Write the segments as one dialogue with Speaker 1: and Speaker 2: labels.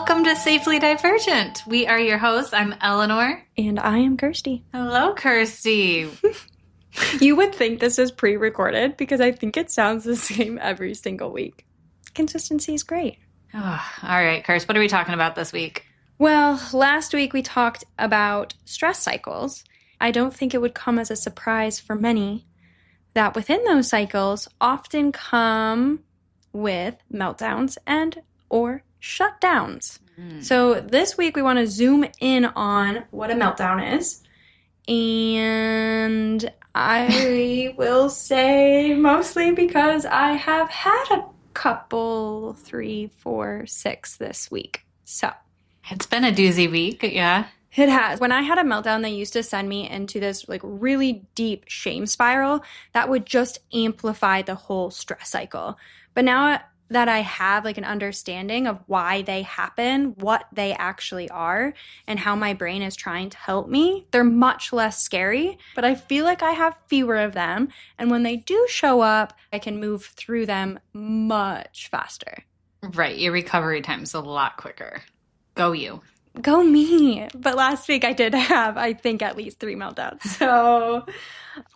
Speaker 1: Welcome to Safely Divergent. We are your hosts. I'm Eleanor.
Speaker 2: And I am Kirstie.
Speaker 1: Hello, Kirstie.
Speaker 2: You would think this is pre-recorded because I think it sounds the same every single week. Consistency is great.
Speaker 1: Oh, all right, Kirst, what are we talking about this week?
Speaker 2: Well, last week we talked about stress cycles. I don't think it would come as a surprise for many that within those cycles often come with meltdowns and or shutdowns. So this week we want to zoom in on what a meltdown is. And I will say mostly because I have had a couple, 3, 4, 6 this week. So
Speaker 1: It's been a doozy week, yeah.
Speaker 2: it has. When I had a meltdown, they used to send me into this like really deep shame spiral that would just amplify the whole stress cycle. But now that I have like an understanding of why they happen, what they actually are, and how my brain is trying to help me, they're much less scary, but I feel like I have fewer of them. And when they do show up, I can move through them much faster.
Speaker 1: Right, your recovery time's a lot quicker. Go you.
Speaker 2: Go me. But last week I did have, I think, at least 3 meltdowns. So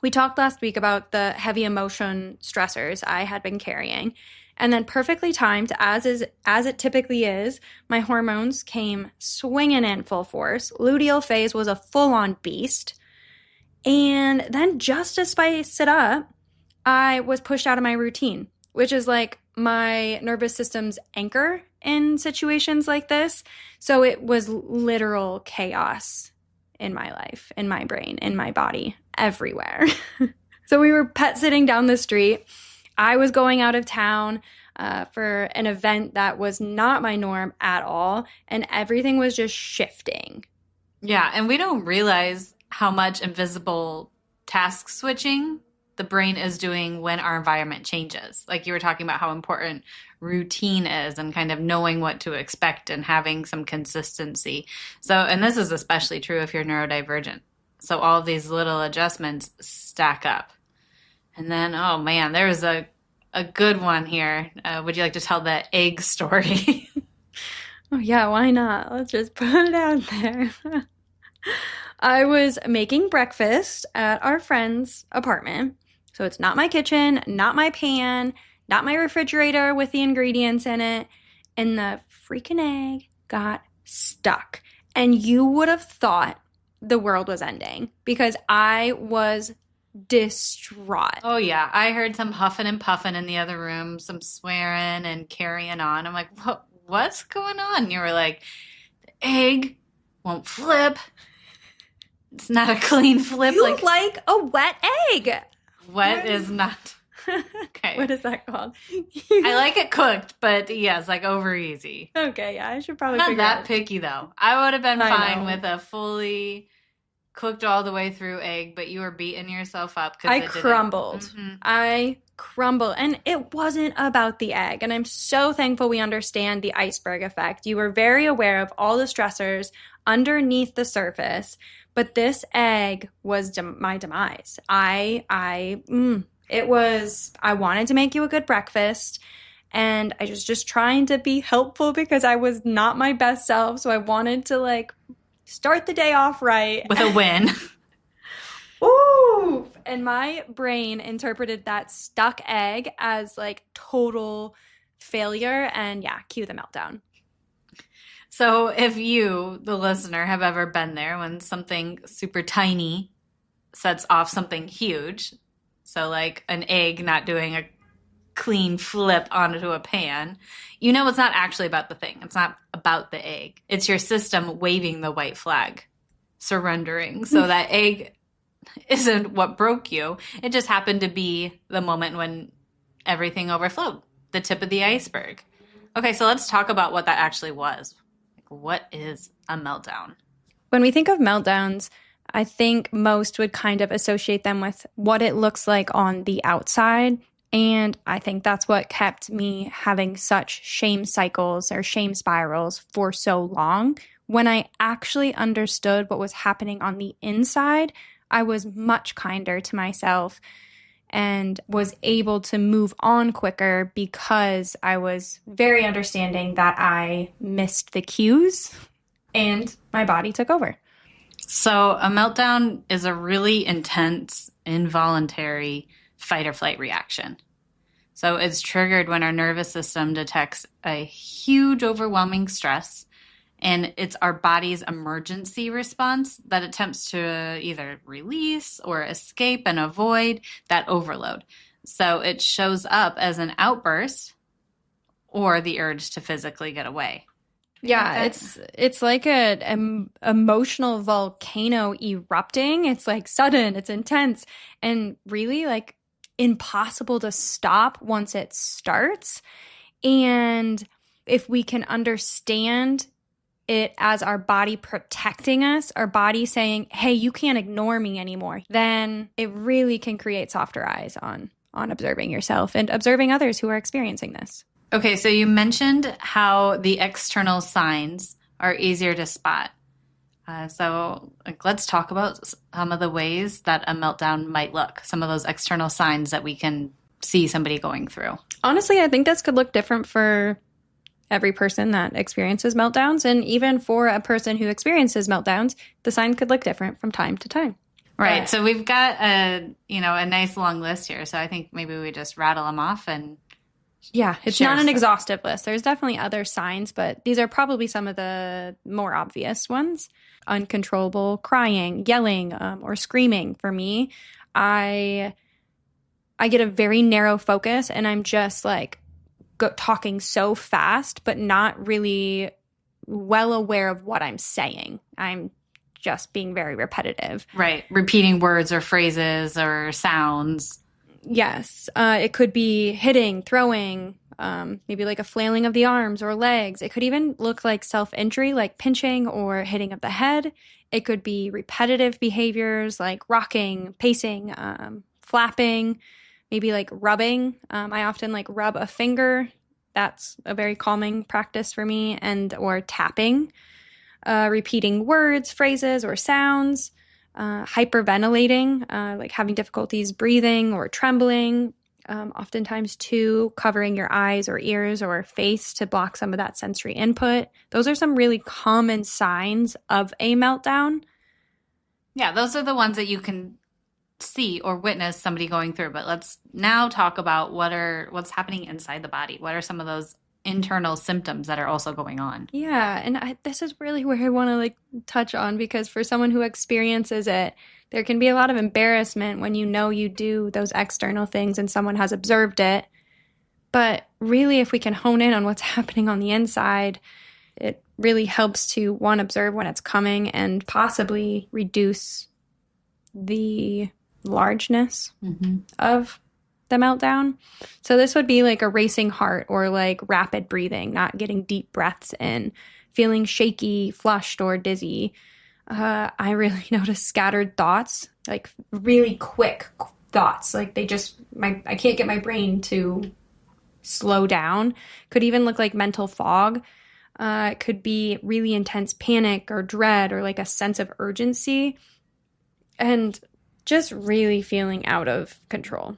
Speaker 2: we talked last week about the heavy emotion stressors I had been carrying. And then perfectly timed, as it typically is, my hormones came swinging in full force. Luteal phase was a full-on beast. And then just to spice it up, I was pushed out of my routine, which is like my nervous system's anchor in situations like this. So it was literal chaos in my life, in my brain, in my body, everywhere. So we were pet sitting down the street. I was going out of town for an event that was not my norm at all, and everything was just shifting.
Speaker 1: Yeah, and we don't realize how much invisible task switching the brain is doing when our environment changes. Like you were talking about how important routine is and kind of knowing what to expect and having some consistency. So, and this is especially true if you're neurodivergent. So all of these little adjustments stack up. And then, oh man, there's a good one here. Would you like to tell the egg story?
Speaker 2: Oh yeah, why not? Let's just put it out there. I was making breakfast at our friend's apartment. So it's not my kitchen, not my pan, not my refrigerator with the ingredients in it. And the freaking egg got stuck. And you would have thought the world was ending because I was distraught.
Speaker 1: Oh yeah, I heard some huffing and puffing in the other room, some swearing and carrying on. I'm like, what's going on? And you were like, the egg won't flip. It's not a clean flip.
Speaker 2: You like a wet egg.
Speaker 1: Wet is not. Okay.
Speaker 2: What is that called?
Speaker 1: I like it cooked, but yes, like over easy.
Speaker 2: Okay, yeah, I should probably
Speaker 1: Not
Speaker 2: figure
Speaker 1: that
Speaker 2: out.
Speaker 1: picky though. I would have been fine
Speaker 2: know.
Speaker 1: with a fully cooked all the way through egg, but you were beating yourself up because
Speaker 2: I crumbled. Mm-hmm. I crumbled. And it wasn't about the egg. And I'm so thankful we understand the iceberg effect. You were very aware of all the stressors underneath the surface. But this egg was my demise. I wanted to make you a good breakfast. And I was just trying to be helpful because I was not my best self. So I wanted to like start the day off right.
Speaker 1: With a win.
Speaker 2: Ooh! And my brain interpreted that stuck egg as like total failure. And yeah, cue the meltdown.
Speaker 1: So if you, the listener, have ever been there when something super tiny sets off something huge, so like an egg not doing a clean flip onto a pan, you know it's not actually about the thing. It's not about the egg. It's your system waving the white flag, surrendering. So that egg isn't what broke you. It just happened to be the moment when everything overflowed, the tip of the iceberg. Okay, so let's talk about what that actually was. What is a meltdown?
Speaker 2: When we think of meltdowns, I think most would kind of associate them with what it looks like on the outside. And I think that's what kept me having such shame cycles or shame spirals for so long. When I actually understood what was happening on the inside, I was much kinder to myself. and was able to move on quicker because I was very understanding that I missed the cues and my body took over.
Speaker 1: So a meltdown is a really intense, involuntary fight or flight reaction. So it's triggered when our nervous system detects a huge, overwhelming stress, and it's our body's emergency response that attempts to either release or escape and avoid that overload. So it shows up as an outburst or the urge to physically get away.
Speaker 2: Yeah, it's like an emotional volcano erupting. It's like sudden, it's intense, and really like impossible to stop once it starts. And if we can understand it as our body protecting us, our body saying, hey, you can't ignore me anymore, then it really can create softer eyes on observing yourself and observing others who are experiencing this.
Speaker 1: Okay, so you mentioned how the external signs are easier to spot. So let's talk about some of the ways that a meltdown might look, some of those external signs that we can see somebody going through.
Speaker 2: Honestly, I think this could look different for every person that experiences meltdowns. And even for a person who experiences meltdowns, the sign could look different from time to time.
Speaker 1: Right. But so we've got a nice long list here. So I think maybe we just rattle them off and
Speaker 2: yeah, it's not an exhaustive list. There's definitely other signs, but these are probably some of the more obvious ones. Uncontrollable crying, yelling, or screaming. For me, I get a very narrow focus and I'm just like talking so fast, but not really well aware of what I'm saying. I'm just being very repetitive.
Speaker 1: Right. Repeating words or phrases or sounds.
Speaker 2: Yes. It could be hitting, throwing, maybe like a flailing of the arms or legs. It could even look like self-injury, like pinching or hitting of the head. It could be repetitive behaviors like rocking, pacing, flapping, maybe like rubbing. I often like rub a finger. That's a very calming practice for me. Or tapping, repeating words, phrases, or sounds. Hyperventilating, like having difficulties breathing or trembling, oftentimes too, covering your eyes or ears or face to block some of that sensory input. Those are some really common signs of a meltdown.
Speaker 1: Yeah, those are the ones that you can see or witness somebody going through. But let's now talk about what's happening inside the body. What are some of those internal symptoms that are also going on?
Speaker 2: Yeah, and this is really where I want to like touch on, because for someone who experiences it, there can be a lot of embarrassment when you do those external things and someone has observed it. But really, if we can hone in on what's happening on the inside, it really helps to, one, observe when it's coming and possibly reduce the largeness of the meltdown. So this would be like a racing heart or like rapid breathing, not getting deep breaths in, feeling shaky, flushed, or dizzy. I really notice scattered thoughts, like really quick thoughts. Like I can't get my brain to slow down. Could even look like mental fog. It could be really intense panic or dread or like a sense of urgency and just really feeling out of control.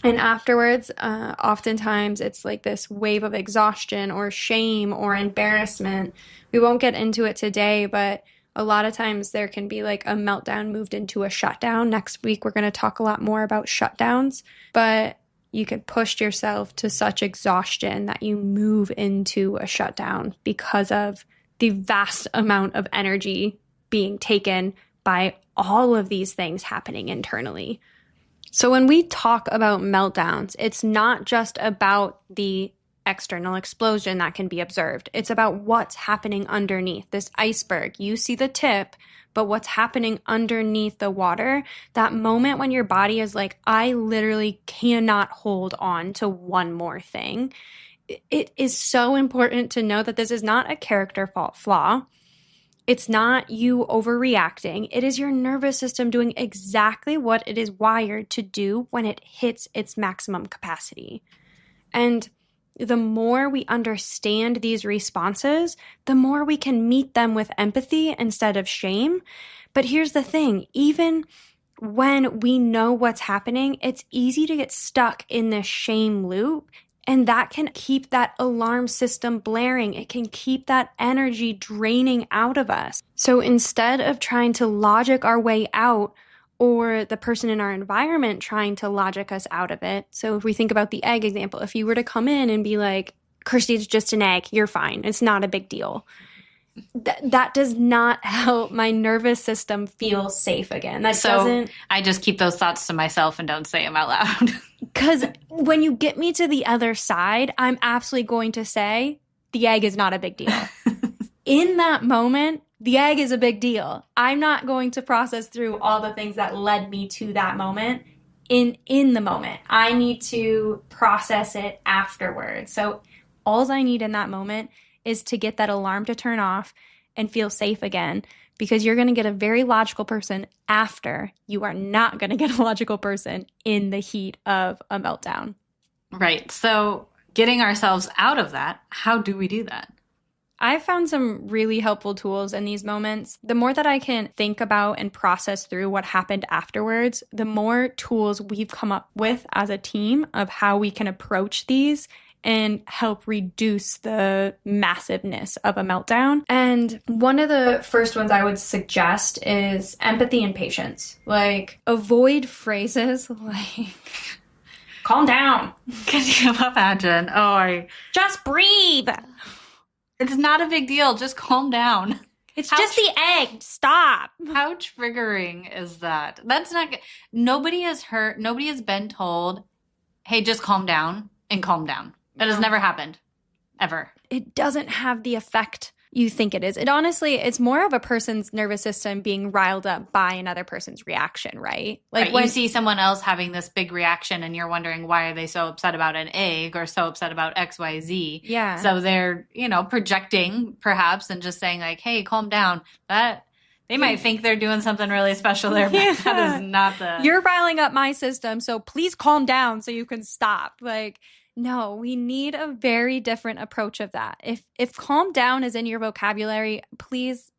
Speaker 2: And afterwards, oftentimes it's like this wave of exhaustion or shame or embarrassment. We won't get into it today, but a lot of times there can be like a meltdown moved into a shutdown. Next week, we're going to talk a lot more about shutdowns, but you can push yourself to such exhaustion that you move into a shutdown because of the vast amount of energy being taken by all of these things happening internally. So when we talk about meltdowns, it's not just about the external explosion that can be observed. It's about what's happening underneath this iceberg. You see the tip, but what's happening underneath the water, that moment when your body is like, I literally cannot hold on to one more thing. It is so important to know that this is not a character flaw. It's not you overreacting. It is your nervous system doing exactly what it is wired to do when it hits its maximum capacity. And the more we understand these responses, the more we can meet them with empathy instead of shame. But here's the thing, even when we know what's happening, it's easy to get stuck in this shame loop. And that can keep that alarm system blaring. It can keep that energy draining out of us. So instead of trying to logic our way out, or the person in our environment trying to logic us out of it. So if we think about the egg example, if you were to come in and be like, Kirstie, it's just an egg, you're fine, it's not a big deal. That does not help my nervous system feel safe again.
Speaker 1: I just keep those thoughts to myself and don't say them out loud.
Speaker 2: Because when you get me to the other side, I'm absolutely going to say the egg is not a big deal. In that moment, the egg is a big deal. I'm not going to process through all the things that led me to that moment in the moment. I need to process it afterwards. So all I need in that moment is to get that alarm to turn off and feel safe again, because you're going to get a very logical person after. You are not going to get a logical person in the heat of a meltdown.
Speaker 1: Right. So getting ourselves out of that, how do we do that?
Speaker 2: I've found some really helpful tools in these moments. The more that I can think about and process through what happened afterwards, the more tools we've come up with as a team of how we can approach these and help reduce the massiveness of a meltdown. And one of the first ones I would suggest is empathy and patience. Like, avoid phrases like, calm down.
Speaker 1: Can you imagine?
Speaker 2: Just breathe.
Speaker 1: It's not a big deal. Just calm down.
Speaker 2: It's just the egg. Stop.
Speaker 1: How triggering is that? That's not good. Nobody has been told, hey, just calm down and calm down. That has never happened. Ever.
Speaker 2: It doesn't have the effect you think it is. It's more of a person's nervous system being riled up by another person's reaction, right?
Speaker 1: Like when you see someone else having this big reaction and you're wondering, why are they so upset about an egg or so upset about XYZ?
Speaker 2: Yeah.
Speaker 1: So they're, projecting perhaps and just saying like, hey, calm down. They might think they're doing something really special there, but that is not
Speaker 2: You're riling up my system, so please calm down so you can stop. Like, no, we need a very different approach of that. If calm down is in your vocabulary, please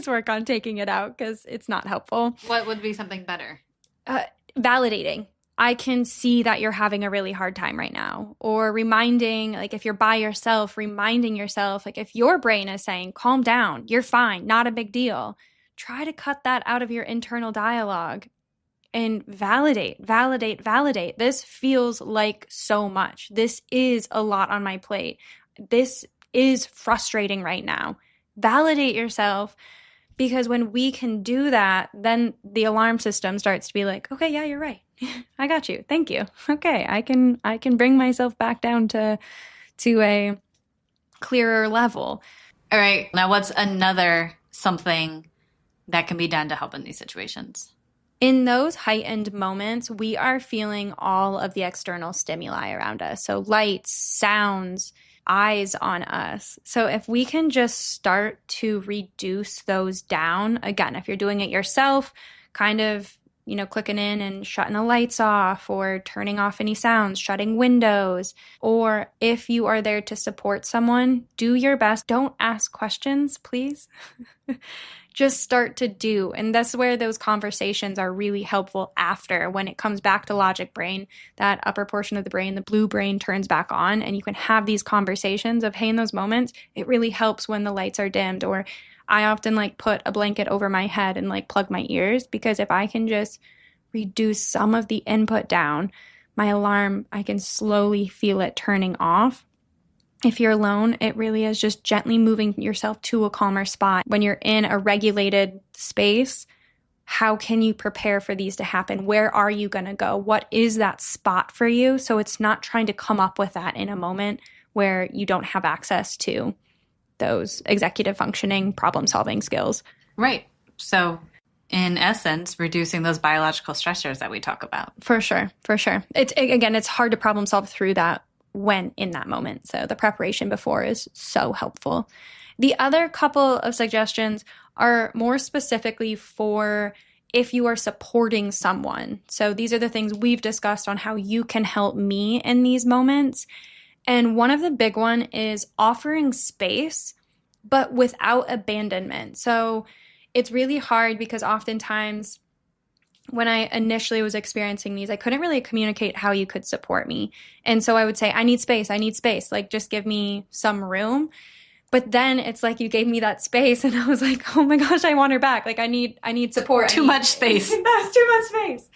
Speaker 2: work on taking it out, because it's not helpful.
Speaker 1: What would be something better?
Speaker 2: Validating. I can see that you're having a really hard time right now. Or reminding, like if you're by yourself, reminding yourself, like if your brain is saying, calm down, you're fine, not a big deal. Try to cut that out of your internal dialogue. And validate. This feels like so much. This is a lot on my plate. This is frustrating right now. Validate yourself, because when we can do that, then the alarm system starts to be like, okay, yeah, you're right. I got you. Thank you. Okay, I can bring myself back down to a clearer level.
Speaker 1: All right. Now, what's another something that can be done to help in these situations?
Speaker 2: In those heightened moments, we are feeling all of the external stimuli around us. So lights, sounds, eyes on us. So if we can just start to reduce those down, again, if you're doing it yourself, kind of, clicking in and shutting the lights off, or turning off any sounds, shutting windows, or if you are there to support someone, do your best. Don't ask questions, please. Just start to do. And that's where those conversations are really helpful after, when it comes back to logic brain, that upper portion of the brain, the blue brain turns back on, and you can have these conversations of, hey, in those moments, it really helps when the lights are dimmed. Or I often put a blanket over my head and plug my ears, because if I can just reduce some of the input down, my alarm, I can slowly feel it turning off. If you're alone, it really is just gently moving yourself to a calmer spot. When you're in a regulated space, how can you prepare for these to happen? Where are you going to go? What is that spot for you? So it's not trying to come up with that in a moment where you don't have access to those executive functioning, problem-solving skills.
Speaker 1: Right. So in essence, reducing those biological stressors that we talk about.
Speaker 2: For sure. It's hard to problem solve through that when in that moment. So the preparation before is so helpful. The other couple of suggestions are more specifically for if you are supporting someone. So these are the things we've discussed on how you can help me in these moments. And one of the big one is offering space, but without abandonment. So it's really hard because oftentimes when I initially was experiencing these, I couldn't really communicate how you could support me. And so I would say, I need space. Like, just give me some room. But then it's like you gave me that space and I was like, oh my gosh, I want her back. Like, I need support.
Speaker 1: Too much space.
Speaker 2: That's too much space.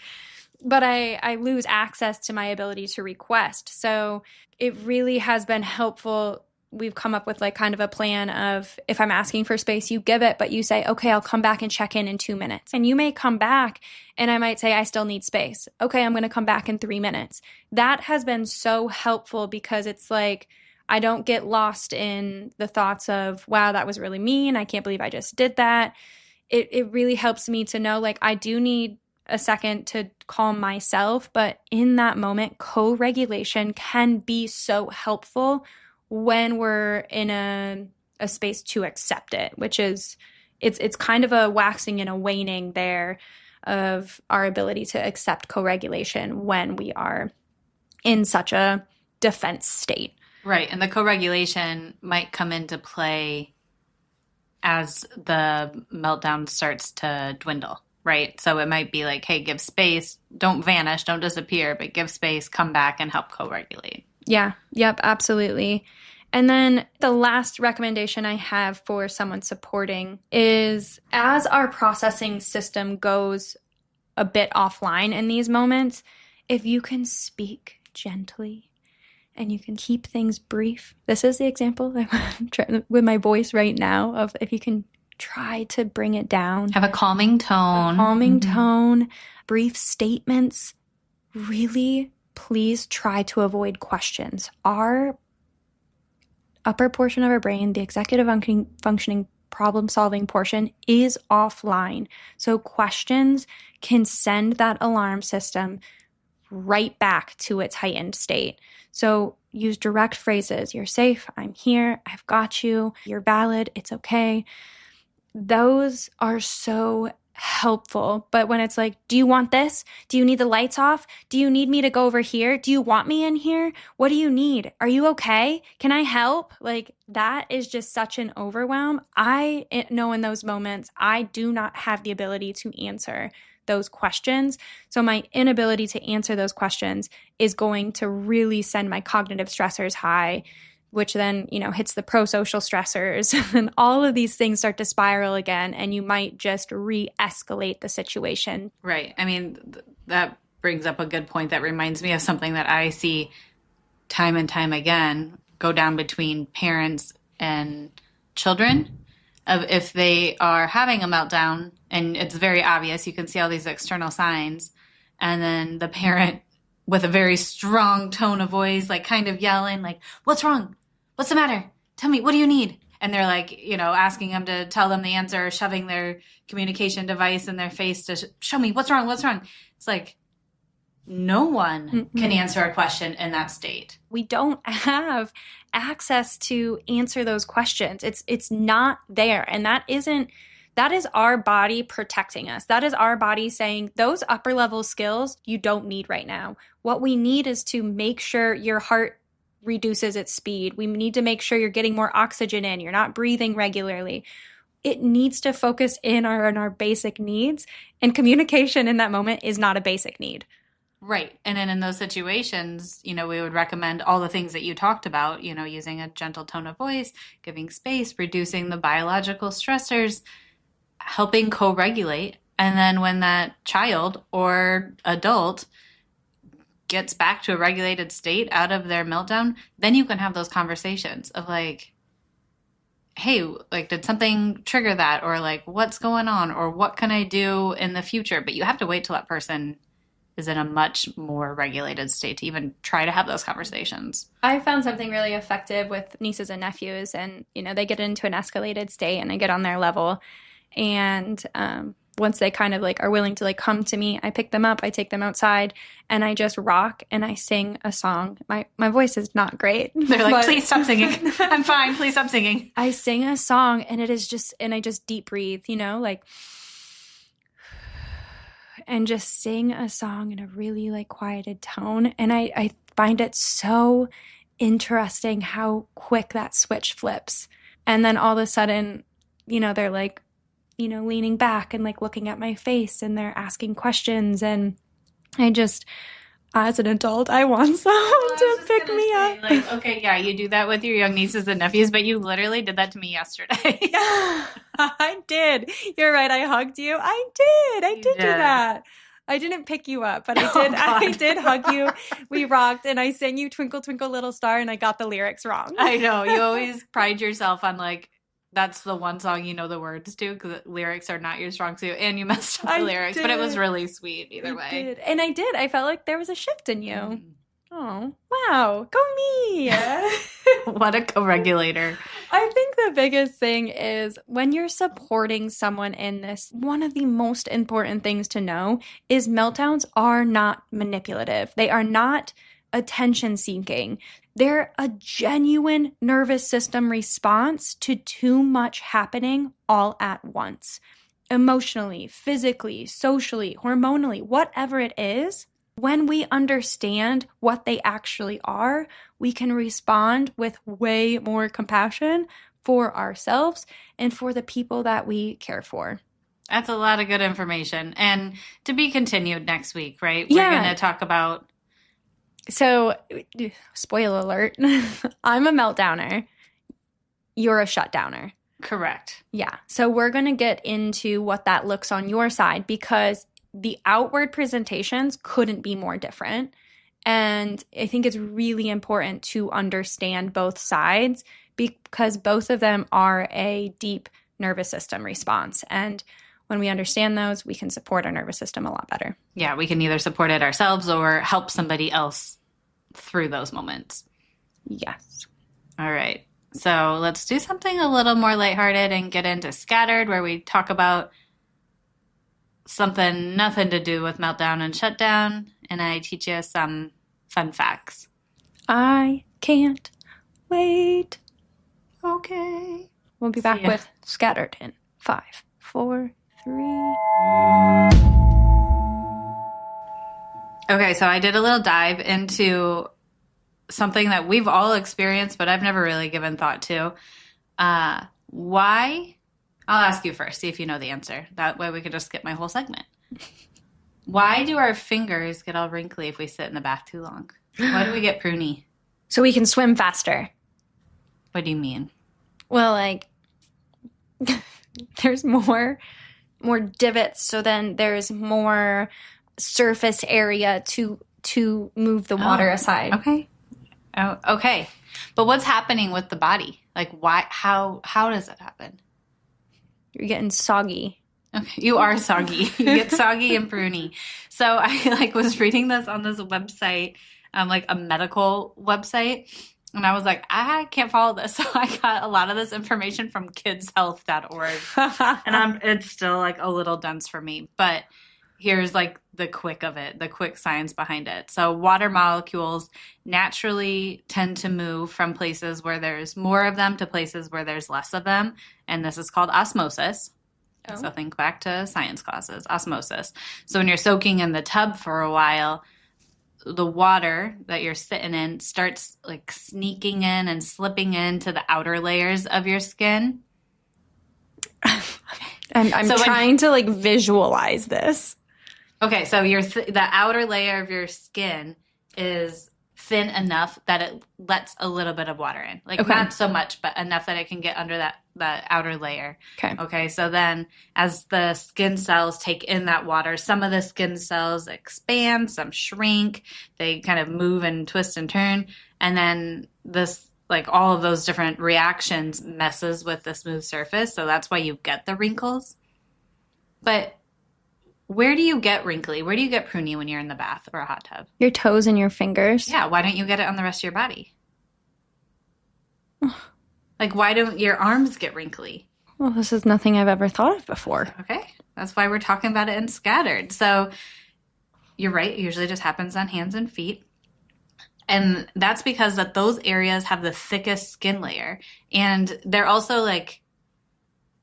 Speaker 2: But I lose access to my ability to request. So it really has been helpful. We've come up with like kind of a plan of, if I'm asking for space, you give it, but you say, okay, I'll come back and check in 2 minutes. And you may come back and I might say, I still need space. Okay, I'm going to come back in 3 minutes. That has been so helpful because it's like, I don't get lost in the thoughts of, wow, that was really mean. I can't believe I just did that. It really helps me to know, like, I do need a second to calm myself. But in that moment, co-regulation can be so helpful when we're in a space to accept it, which is, it's kind of a waxing and a waning there of our ability to accept co-regulation when we are in such a defense state.
Speaker 1: Right. And the co-regulation might come into play as the meltdown starts to dwindle, right? So it might be like, hey, give space, don't vanish, don't disappear, but give space, come back and help co-regulate.
Speaker 2: Yeah. Yep. Absolutely. And then the last recommendation I have for someone supporting is, as our processing system goes a bit offline in these moments, if you can speak gently and you can keep things brief. This is the example I'm trying with my voice right now of, if you can try to bring it down.
Speaker 1: Have a calming tone.
Speaker 2: Tone, brief statements. Really, please try to avoid questions. Our upper portion of our brain, the executive functioning problem-solving portion, is offline. So questions can send that alarm system right back to its heightened state. So use direct phrases. You're safe. I'm here. I've got you. You're valid. It's okay. Those are so helpful. But when it's like, do you want this? Do you need the lights off? Do you need me to go over here? Do you want me in here? What do you need? Are you okay? Can I help? Like, that is just such an overwhelm. I know in those moments, I do not have the ability to answer those questions. So my inability to answer those questions is going to really send my cognitive stressors high, which then, hits the pro-social stressors, and all of these things start to spiral again, and you might just re-escalate the situation.
Speaker 1: Right. I mean, that brings up a good point that reminds me of something that I see time and time again go down between parents and children. Of if they are having a meltdown and it's very obvious, you can see all these external signs, and then the parent with a very strong tone of voice, like kind of yelling, like, what's wrong? What's the matter? Tell me, what do you need? And they're like, asking them to tell them the answer, or shoving their communication device in their face to show me what's wrong. It's like, no one can answer a question in that state.
Speaker 2: We don't have access to answer those questions. It's not there. And that is our body protecting us. That is our body saying, those upper level skills you don't need right now. What we need is to make sure your heart reduces its speed. We need to make sure you're getting more oxygen in. You're not breathing regularly. It needs to focus in on our basic needs. And communication in that moment is not a basic need.
Speaker 1: Right. And then in those situations, we would recommend all the things that you talked about, using a gentle tone of voice, giving space, reducing the biological stressors, helping co-regulate. And then when that child or adult gets back to a regulated state out of their meltdown, then you can have those conversations of like, hey, like, did something trigger that? Or like, what's going on? Or what can I do in the future? But you have to wait till that person is in a much more regulated state to even try to have those conversations.
Speaker 2: I found something really effective with nieces and nephews, and, they get into an escalated state and I get on their level. And once they kind of like are willing to like come to me, I pick them up, I take them outside, and I just rock and I sing a song. My voice is not great.
Speaker 1: They're like, please stop singing. I'm fine. Please stop singing.
Speaker 2: I sing a song and I just deep breathe, like, and just sing a song in a really like quieted tone. And I find it so interesting how quick that switch flips. And then all of a sudden, they're like, leaning back and like looking at my face, and they're asking questions. And I just, as an adult, I want someone to pick me up.
Speaker 1: Like, okay, yeah, you do that with your young nieces and nephews, but you literally did that to me yesterday.
Speaker 2: I did. You're right. I hugged you. I did do that. I didn't pick you up, but I did. I did hug you. We rocked, and I sang you "Twinkle Twinkle Little Star," and I got the lyrics wrong.
Speaker 1: I know. You always pride yourself on like, that's the one song you know the words to, because lyrics are not your strong suit, and you messed up the lyrics, but it was really sweet either way.
Speaker 2: Did. And I did. I felt like there was a shift in you. Mm. Oh, wow. Go me.
Speaker 1: What a co-regulator.
Speaker 2: I think the biggest thing is when you're supporting someone in this, one of the most important things to know is meltdowns are not manipulative. They are not attention seeking. They're a genuine nervous system response to too much happening all at once. Emotionally, physically, socially, hormonally, whatever it is. When we understand what they actually are, we can respond with way more compassion for ourselves and for the people that we care for.
Speaker 1: That's a lot of good information. And to be continued next week, right? We're going to talk about...
Speaker 2: So, spoiler alert, I'm a meltdowner. You're a shutdowner.
Speaker 1: Correct.
Speaker 2: Yeah. So we're going to get into what that looks on your side, because the outward presentations couldn't be more different. And I think it's really important to understand both sides, because both of them are a deep nervous system response. And when we understand those, we can support our nervous system a lot better.
Speaker 1: Yeah, we can either support it ourselves or help somebody else through those moments.
Speaker 2: Yes.
Speaker 1: All right. So let's do something a little more lighthearted and get into Scattered, where we talk about something nothing to do with meltdown and shutdown, and I teach you some fun facts.
Speaker 2: I can't wait.
Speaker 1: Okay.
Speaker 2: We'll be back with Scattered in 5, 4, 3.
Speaker 1: Okay, so I did a little dive into something that we've all experienced, but I've never really given thought to. Why? I'll ask you first, see if you know the answer. That way we can just skip my whole segment. Why do our fingers get all wrinkly if we sit in the bath too long? Why do we get pruny?
Speaker 2: So we can swim faster.
Speaker 1: What do you mean?
Speaker 2: Well, like, there's more divots, so then there's more surface area to move the water aside.
Speaker 1: Okay. Oh, okay. But what's happening with the body? Like, why? How does it happen?
Speaker 2: You're getting soggy.
Speaker 1: Okay, you are soggy. You get soggy and pruny. So I was reading this on this website, like a medical website, and I was like, I can't follow this. So I got a lot of this information from kidshealth.org, and it's still like a little dense for me. But here's like the quick science behind it. So water molecules naturally tend to move from places where there's more of them to places where there's less of them. And this is called osmosis. Oh. So think back to science classes, osmosis. So when you're soaking in the tub for a while, the water that you're sitting in starts like sneaking in and slipping into the outer layers of your skin.
Speaker 2: I'm trying to like visualize this.
Speaker 1: Okay, so the outer layer of your skin is thin enough that it lets a little bit of water in. Like not so much, but enough that it can get under that outer layer. Okay, so then as the skin cells take in that water, some of the skin cells expand, some shrink, they kind of move and twist and turn, and then this, like all of those different reactions messes with the smooth surface, so that's why you get the wrinkles. But where do you get wrinkly? Where do you get pruny when you're in the bath or a hot tub?
Speaker 2: Your toes and your fingers.
Speaker 1: Yeah, why don't you get it on the rest of your body? Like, why don't your arms get wrinkly?
Speaker 2: Well, this is nothing I've ever thought of before.
Speaker 1: Okay, that's why we're talking about it in Scattered. So you're right, it usually just happens on hands and feet. And that's because that those areas have the thickest skin layer. And they're also like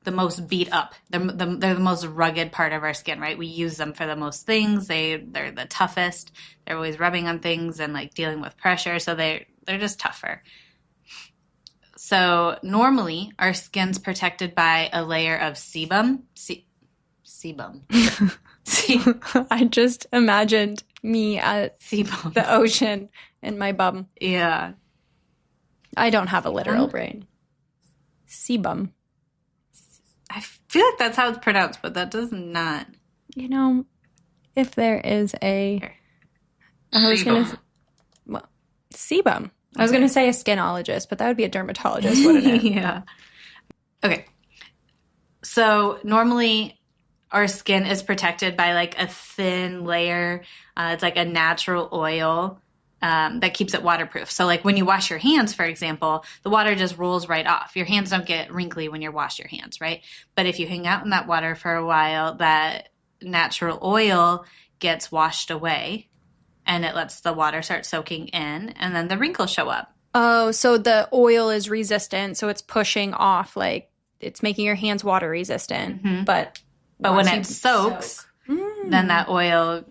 Speaker 1: the most beat up. They're the most rugged part of our skin, right? We use them for the most things. They're the toughest. They're always rubbing on things and like dealing with pressure. So they're just tougher. So normally our skin's protected by a layer of sebum. Sebum.
Speaker 2: I just imagined me at
Speaker 1: Sebum.
Speaker 2: the ocean in my bum.
Speaker 1: Yeah.
Speaker 2: I don't have a literal brain. Sebum.
Speaker 1: I feel like that's how it's pronounced, but that does not.
Speaker 2: You know, if there is a... I was going to... Well, sebum. I was going to say a skinologist, but that would be a dermatologist, wouldn't it?
Speaker 1: Yeah. Okay. So normally our skin is protected by like a thin layer. It's like a natural oil that keeps it waterproof. So like when you wash your hands, for example, the water just rolls right off. Your hands don't get wrinkly when you wash your hands, right? But if you hang out in that water for a while, that natural oil gets washed away and it lets the water start soaking in, and then the wrinkles show up.
Speaker 2: Oh, so the oil is resistant, so it's pushing off, like it's making your hands water resistant.
Speaker 1: Mm-hmm.
Speaker 2: But
Speaker 1: when it soaks, then that oil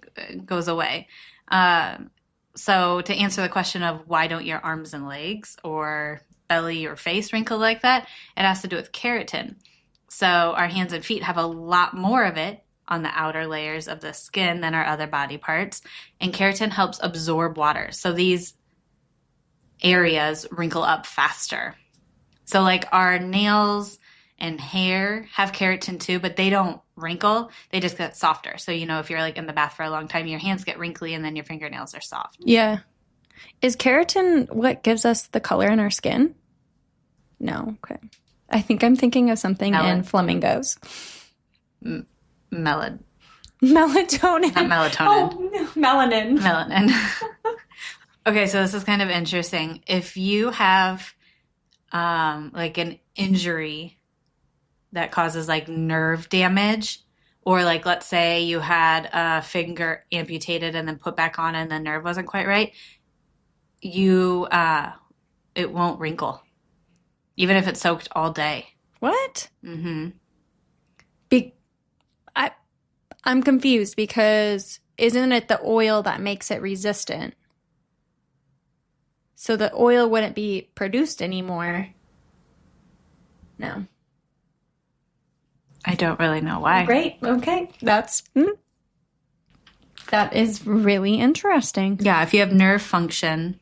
Speaker 1: goes away. So to answer the question of why don't your arms and legs or belly or face wrinkle like that, it has to do with keratin. So our hands and feet have a lot more of it on the outer layers of the skin than our other body parts. And keratin helps absorb water. So these areas wrinkle up faster. So like our nails and hair have keratin too, but they don't wrinkle. They just get softer. So, you know, if you're like in the bath for a long time, your hands get wrinkly and then your fingernails are soft.
Speaker 2: Yeah. Is keratin what gives us the color in our skin? No. Okay. I think I'm thinking of something in flamingos.
Speaker 1: Melatonin.
Speaker 2: Melatonin.
Speaker 1: Not melatonin.
Speaker 2: Oh, no. Melanin.
Speaker 1: Melanin. Okay, so this is kind of interesting. If you have like an injury that causes like nerve damage, or like let's say you had a finger amputated and then put back on and the nerve wasn't quite right, it won't wrinkle, even if it's soaked all day.
Speaker 2: What?
Speaker 1: Mm-hmm.
Speaker 2: I'm confused because isn't it the oil that makes it resistant? So the oil wouldn't be produced anymore. No.
Speaker 1: I don't really know why.
Speaker 2: Great. Okay. That is really interesting.
Speaker 1: Yeah, if you have nerve function,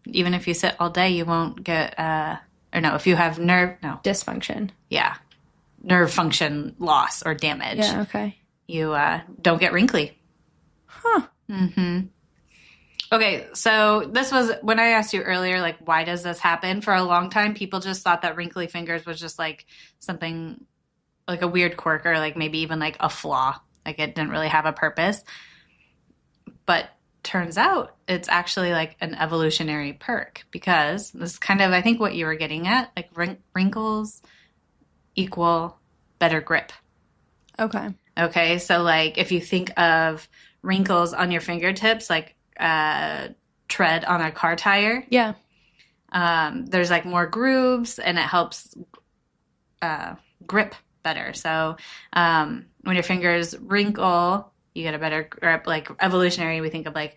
Speaker 1: even if you sit all day, you won't get, if you have
Speaker 2: dysfunction.
Speaker 1: Yeah. Nerve function loss or damage.
Speaker 2: Yeah, okay.
Speaker 1: You don't get wrinkly.
Speaker 2: Huh.
Speaker 1: Mm-hmm. Okay, so this was when I asked you earlier, like, why does this happen? For a long time, people just thought that wrinkly fingers was just like something, like a weird quirk or like maybe even like a flaw. Like it didn't really have a purpose. But turns out it's actually like an evolutionary perk, because this is kind of, I think, what you were getting at. Like wrinkles equal better grip.
Speaker 2: Okay.
Speaker 1: Okay, so like if you think of wrinkles on your fingertips, like tread on a car tire.
Speaker 2: Yeah.
Speaker 1: There's like more grooves and it helps grip better. So when your fingers wrinkle, you get a better grip. Like evolutionary, we think of like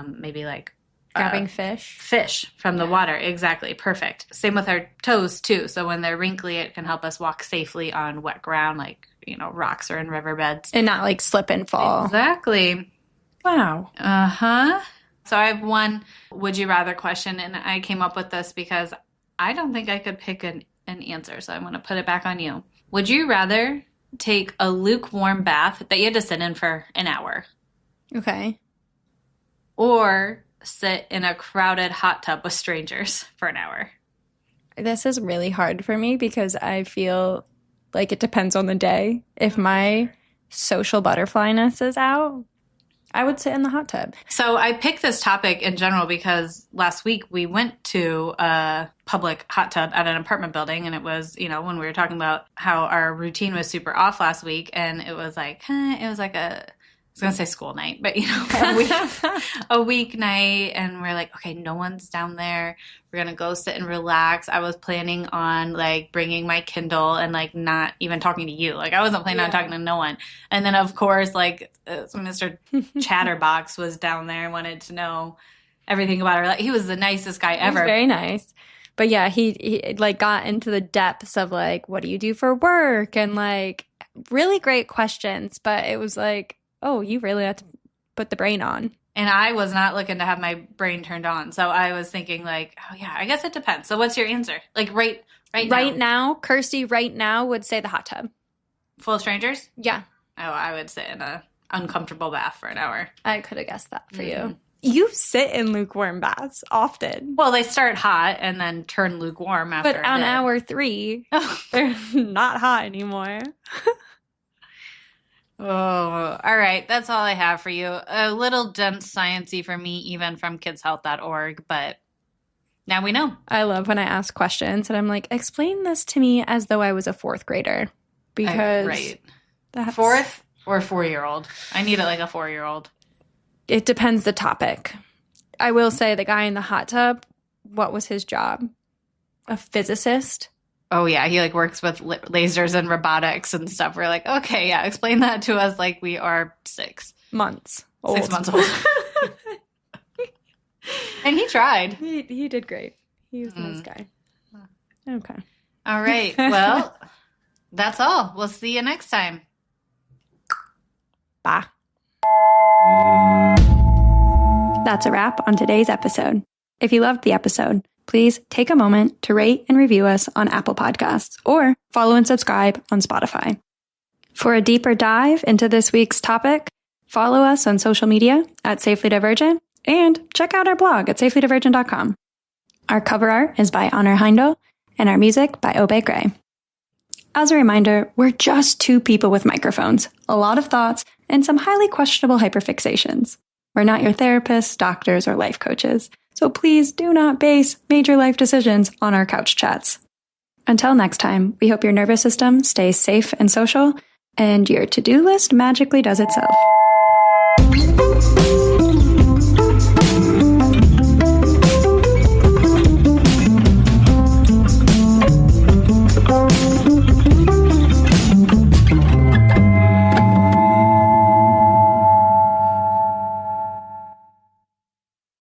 Speaker 1: maybe like
Speaker 2: grabbing fish.
Speaker 1: Fish from the water. Exactly. Perfect. Same with our toes too. So when they're wrinkly, it can help us walk safely on wet ground, like, you know, rocks or in riverbeds.
Speaker 2: And not like slip and fall.
Speaker 1: Exactly.
Speaker 2: Wow.
Speaker 1: Uh-huh. So I have one would you rather question, and I came up with this because I don't think I could pick an answer, so I'm going to put it back on you. Would you rather take a lukewarm bath that you had to sit in for an hour?
Speaker 2: Okay.
Speaker 1: Or sit in a crowded hot tub with strangers for an hour?
Speaker 2: This is really hard for me because I feel like it depends on the day. If my social butterflyness is out, I would sit in the hot tub.
Speaker 1: So I picked this topic in general because last week we went to a public hot tub at an apartment building, and it was, you know, when we were talking about how our routine was super off last week, and it was like, it was like I was going to say school night, but, you know, a weeknight, and we're like, okay, no one's down there. We're going to go sit and relax. I was planning on, like, bringing my Kindle and, like, not even talking to you. Like, I wasn't planning on talking to no one. And then, of course, like, Mr. Chatterbox was down there and wanted to know everything about her. Like, he was the nicest guy ever.
Speaker 2: He was very nice. But yeah, he like got into the depths of like, what do you do for work? And like really great questions. But it was like, oh, you really have to put the brain on.
Speaker 1: And I was not looking to have my brain turned on. So I was thinking like, oh yeah, I guess it depends. So what's your answer? Like right
Speaker 2: now, Kirstie right now would say the hot tub.
Speaker 1: Full of strangers?
Speaker 2: Yeah.
Speaker 1: Oh, I would sit in a uncomfortable bath for an hour.
Speaker 2: I could have guessed that for you. You sit in lukewarm baths often.
Speaker 1: Well, they start hot and then turn lukewarm after.
Speaker 2: But on hour 3, they're not hot anymore.
Speaker 1: Oh, all right. That's all I have for you. A little dense science-y for me, even from kidshealth.org, but now we know.
Speaker 2: I love when I ask questions and I'm like, explain this to me as though I was a 4th grader. Because
Speaker 1: right. That's... 4th or 4-year-old? I need it like a 4-year-old.
Speaker 2: It depends the topic. I will say the guy in the hot tub, what was his job? A physicist?
Speaker 1: Oh, yeah. He like works with lasers and robotics and stuff. We're like, okay, yeah, explain that to us like we are 6
Speaker 2: months old.
Speaker 1: 6 months old. And he tried.
Speaker 2: He did great. He was a nice guy. Okay.
Speaker 1: All right. Well, that's all. We'll see you next time.
Speaker 2: Bye. That's a wrap on today's episode. If you loved the episode, please take a moment to rate and review us on Apple Podcasts or follow and subscribe on Spotify. For a deeper dive into this week's topic, follow us on social media at Safely Divergent and check out our blog at safelydivergent.com. Our cover art is by Honor Heindel and our music by Obey Gray. As a reminder, we're just 2 people with microphones, a lot of thoughts, and some highly questionable hyperfixations. We're not your therapists, doctors, or life coaches, so please do not base major life decisions on our couch chats. Until next time, we hope your nervous system stays safe and social, and your to-do list magically does itself.